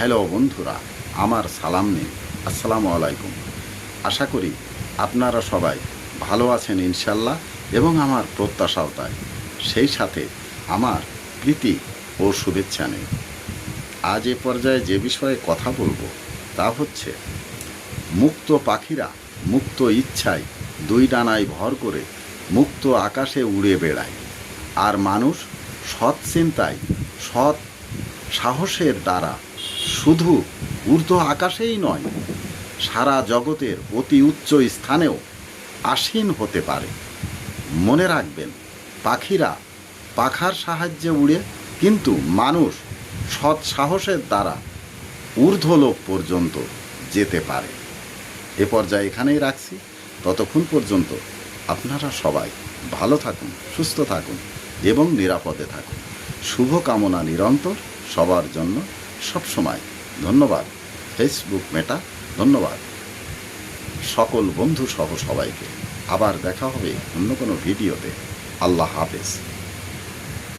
Hello বন্ধুরা, আমার সালাম নিন। আসসালামু আলাইকুম। আশা করি আপনারা সবাই ভালো আছেন ইনশাল্লাহ, এবং আমার প্রত্যাশাও তাই। সেই সাথে আমার প্রীতি ও শুভেচ্ছা নেই। আজ এ পর্যায়ে যে বিষয়ে কথা বলবো তা হচ্ছে, মুক্ত পাখিরা মুক্ত ইচ্ছায় দুই ডানায় ভর করে মুক্ত আকাশে উড়ে বেড়ায়, আর মানুষ সৎ চিন্তায় সৎ সাহসের দ্বারা শুধু ঊর্ধ্ব আকাশেই নয়, সারা জগতের অতি উচ্চ স্থানেও আসীন হতে পারে। মনে রাখবেন, পাখিরা পাখার সাহায্যে উড়ে, কিন্তু মানুষ সৎ সাহসের দ্বারা ঊর্ধ্বলোক পর্যন্ত যেতে পারে। এ পর্যায়ে এখানেই রাখছি। ততক্ষণ পর্যন্ত আপনারা সবাই ভালো থাকুন, সুস্থ থাকুন এবং নিরাপদে থাকুন। শুভকামনা নিরন্তর সবার জন্য সবসময়। ধন্যবাদ ফেসবুক মেটা, ধন্যবাদ সকল বন্ধু সহ সবাইকে। আবার দেখা হবে অন্য কোনো ভিডিওতে। আল্লাহ হাফেজ।